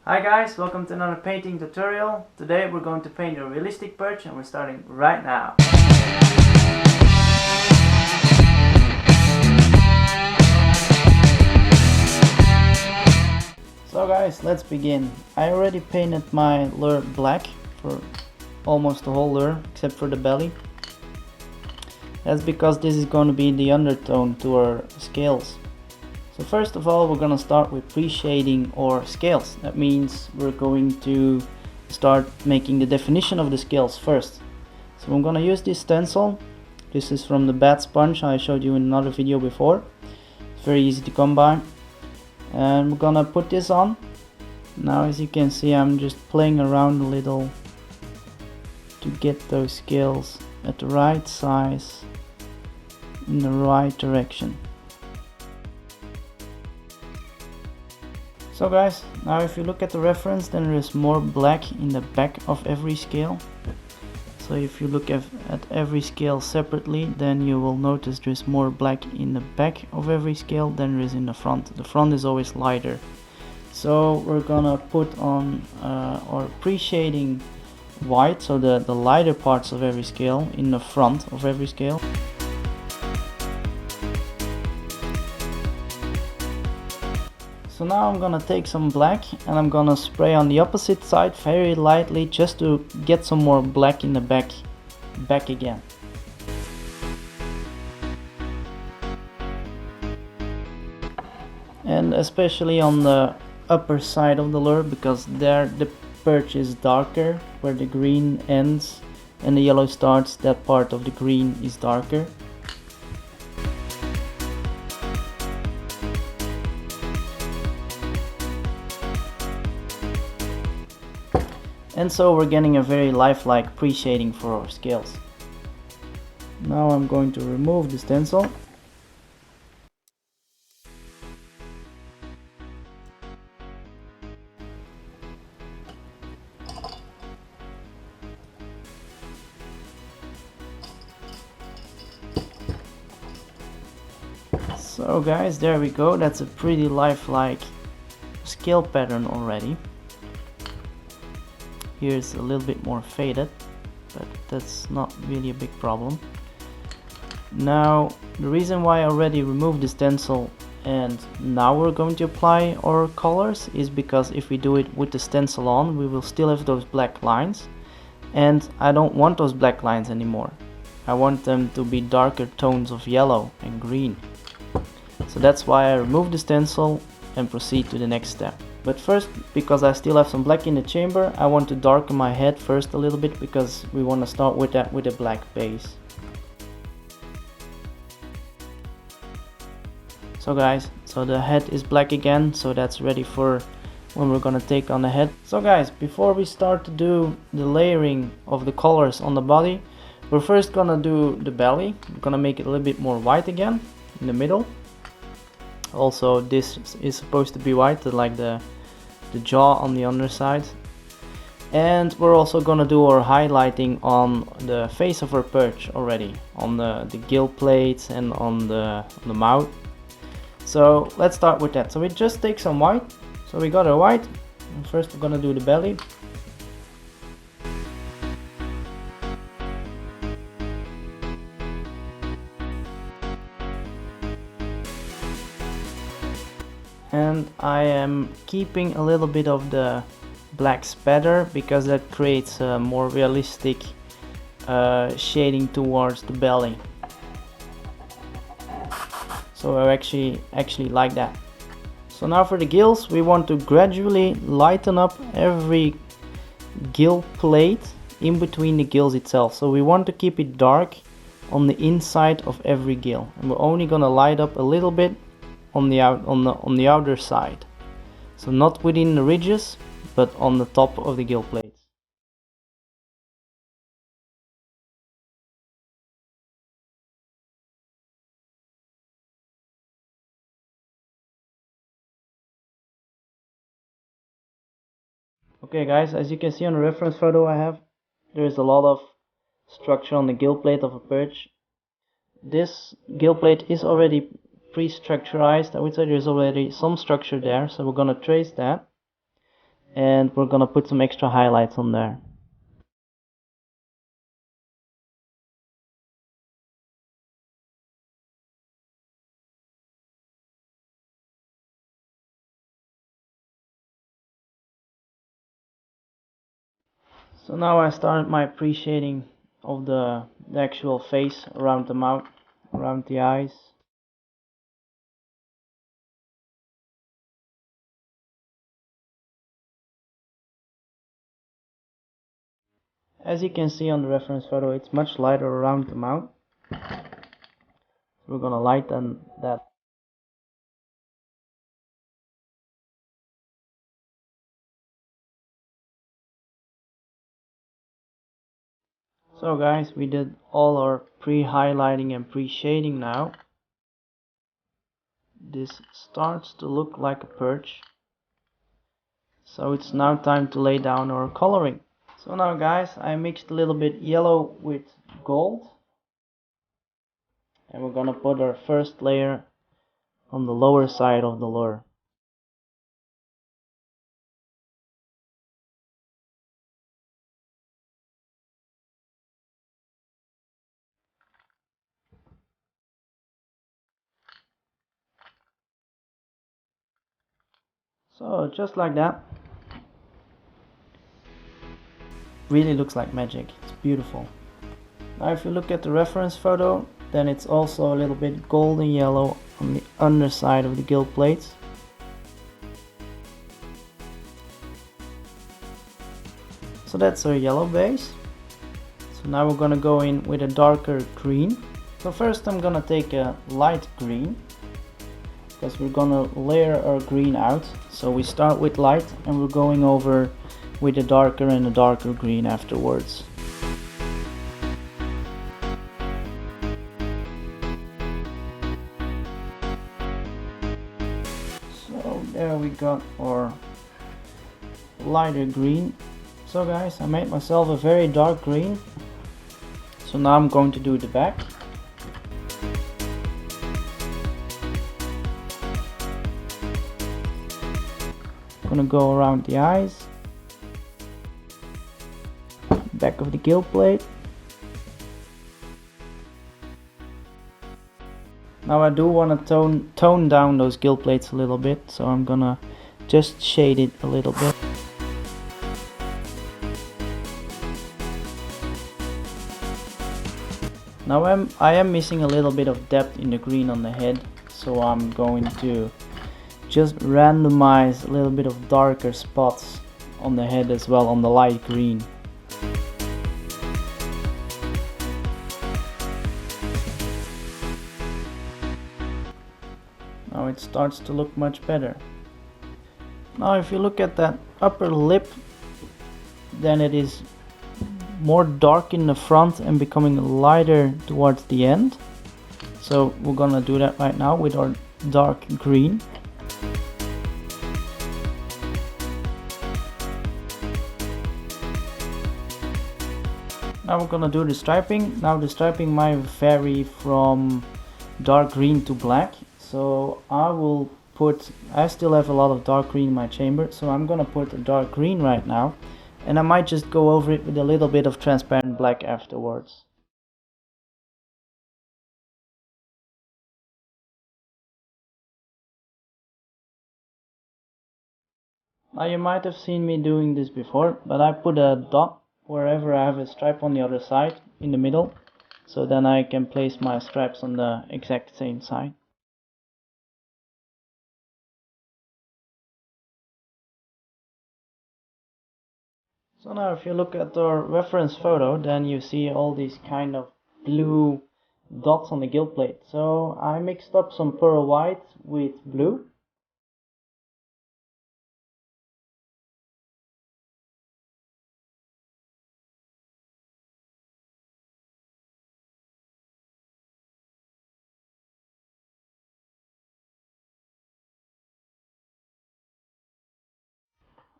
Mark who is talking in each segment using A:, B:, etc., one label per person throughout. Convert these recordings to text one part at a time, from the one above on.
A: Hi guys, welcome to another painting tutorial. Today we're going to paint a realistic perch and we're starting right now. So guys, let's begin. I already painted my lure black for almost the whole lure except for the belly. That's because this is going to be the undertone to our scales. So first of all, we're going to start with pre-shading our scales. That means we're going to start making the definition of the scales first. So I'm going to use this stencil. This is from the bat sponge I showed you in another video before. It's very easy to come by. And we're going to put this on. Now as you can see, I'm just playing around a little to get those scales at the right size in the right direction. So guys, now if you look at the reference, then there is more black in the back of every scale. So if you look at every scale separately, then you will notice there's more black in the back of every scale than there is in the front. The front is always lighter. So we're gonna put on our pre-shading white, so the lighter parts of every scale in the front of every scale. So now I'm gonna take some black and I'm gonna spray on the opposite side very lightly just to get some more black in the back again. And especially on the upper side of the lure, because there the perch is darker, where the green ends and the yellow starts, that part of the green is darker. And so we're getting a very lifelike pre-shading for our scales. Now I'm going to remove the stencil. So guys, there we go. That's a pretty lifelike scale pattern already. Here's a little bit more faded, but that's not really a big problem. Now the reason why I already removed the stencil and now we're going to apply our colors is because if we do it with the stencil on, we will still have those black lines, and I don't want those black lines anymore. I want them to be darker tones of yellow and green. So that's why I removed the stencil and proceed to the next step. But first, because I still have some black in the chamber, I want to darken my head first a little bit, because we want to start with that with a black base. So guys, so the head is black again, so that's ready for when we're gonna take on the head. So guys, before we start to do the layering of the colors on the body, we're first gonna do the belly. We're gonna make it a little bit more white again in the middle. Also, this is supposed to be white, like the jaw on the underside. And we're also gonna do our highlighting on the face of our perch already, on the gill plates and on the mouth. So let's start with that. So we just take some white. So we got our white. And first we're gonna do the belly. And I am keeping a little bit of the black spatter because that creates a more realistic shading towards the belly. So I actually like that. So now for the gills, we want to gradually lighten up every gill plate in between the gills itself. So we want to keep it dark on the inside of every gill, and we're only gonna light up a little bit on the outer side, so not within the ridges but on the top of the gill plates. Okay guys, as you can see on the reference photo I have, there is a lot of structure on the gill plate of a perch. This gill plate is already pre-structurized. I would say there's already some structure there, so we're gonna trace that. and we're gonna put some extra highlights on there. So now I started my pre-shading of the actual face, around the mouth, around the eyes. As you can see on the reference photo, it's much lighter around the mouth. We're gonna lighten that. So guys, we did all our pre-highlighting and pre-shading now. This starts to look like a perch. So it's now time to lay down our coloring. So now guys, I mixed a little bit yellow with gold. And we're gonna put our first layer on the lower side of the lure. So just like that. Really looks like magic. It's beautiful. Now if you look at the reference photo, then it's also a little bit golden yellow on the underside of the gill plates. So that's our yellow base. So now we're gonna go in with a darker green. So first I'm gonna take a light green, because we're gonna layer our green out. So we start with light and we're going over with a darker and a darker green afterwards. So there we got our lighter green. So guys, I made myself a very dark green. So now I'm going to do the back. I'm gonna go around the eyes, back of the gill plate. Now I do want to tone down those gill plates a little bit, so I'm gonna just shade it a little bit. Now I am missing a little bit of depth in the green on the head, so I'm going to just randomize a little bit of darker spots on the head as well, on the light green. Now it starts to look much better. Now if you look at that upper lip, then it is more dark in the front and becoming lighter towards the end. So we're gonna do that right now with our dark green. Now we're gonna do the striping. Now the striping might vary from dark green to black. So I still have a lot of dark green in my chamber, so I'm gonna put a dark green right now, and I might just go over it with a little bit of transparent black afterwards. Now you might have seen me doing this before, but I put a dot wherever I have a stripe on the other side, in the middle, so then I can place my stripes on the exact same side. So now if you look at our reference photo, then you see all these kind of blue dots on the gill plate. So I mixed up some pearl white with blue.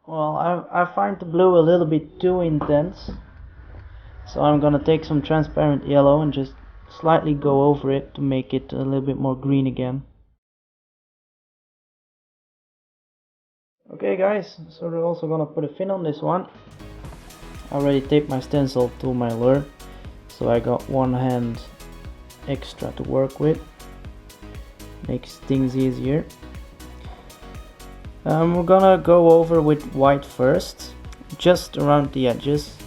A: Well, I find the blue a little bit too intense, so I'm gonna take some transparent yellow and just slightly go over it to make it a little bit more green again. Okay guys, so we're also gonna put a fin on this one. I already taped my stencil to my lure, so I got one hand extra to work with. Makes things easier. We're gonna go over with white first, just around the edges.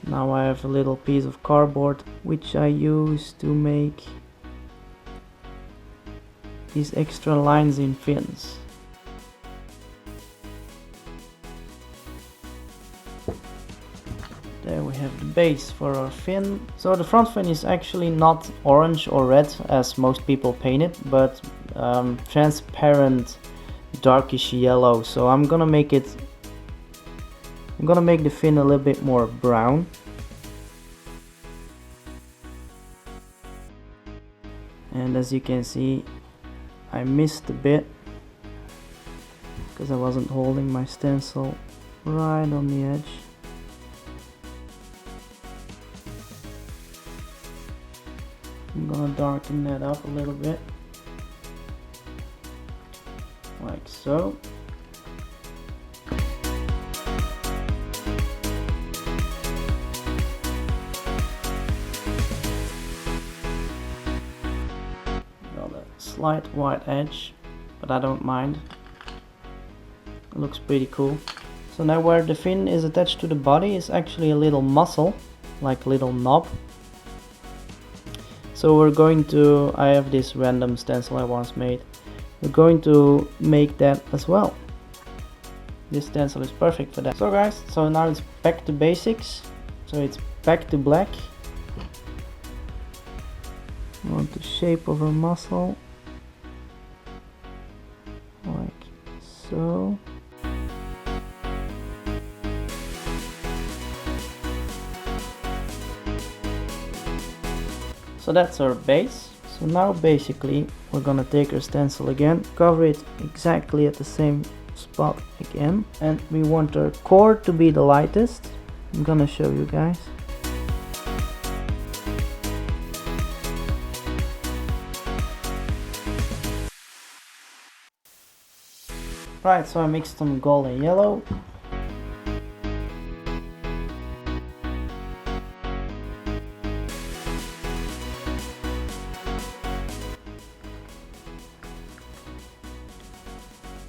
A: Now I have a little piece of cardboard which I use to make these extra lines in fins. There we have the base for our fin. So the front fin is actually not orange or red as most people paint it, but transparent darkish yellow. So I'm gonna make the fin a little bit more brown. And as you can see, I missed a bit because I wasn't holding my stencil right on the edge. I'm gonna darken that up a little bit, like so. Slight white edge, but I don't mind. It looks pretty cool. So now where the fin is attached to the body is actually a little muscle, like a little knob. So we're going to, I have this random stencil I once made. We're going to make that as well. This stencil is perfect for that. So guys, so now it's back to basics. So it's back to black. We want the shape of a muscle. Like so. So that's our base. So now basically we're gonna take our stencil again, cover it exactly at the same spot again, and we want our core to be the lightest. I'm gonna show you guys. Right, so I mixed some gold and yellow.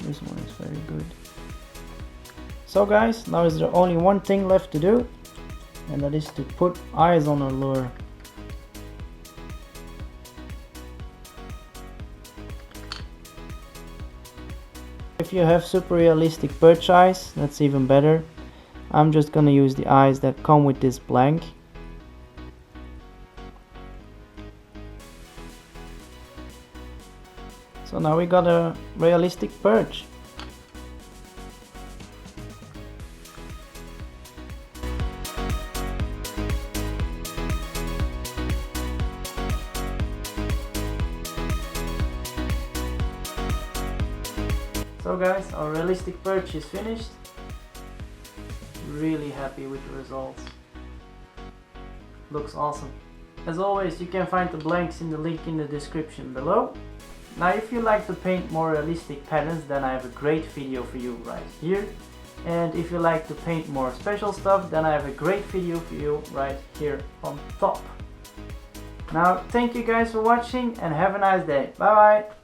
A: This one is very good. So guys, now is there only one thing left to do, and that is to put eyes on our lure. If you have super realistic perch eyes, that's even better. I'm just gonna use the eyes that come with this blank. So now we got a realistic perch. So guys, our realistic perch is finished. Really happy with the results. Looks awesome. As always, you can find the blanks in the link in the description below. Now if you like to paint more realistic patterns, then I have a great video for you right here. And if you like to paint more special stuff, then I have a great video for you right here on top. Now thank you guys for watching and have a nice day. Bye bye.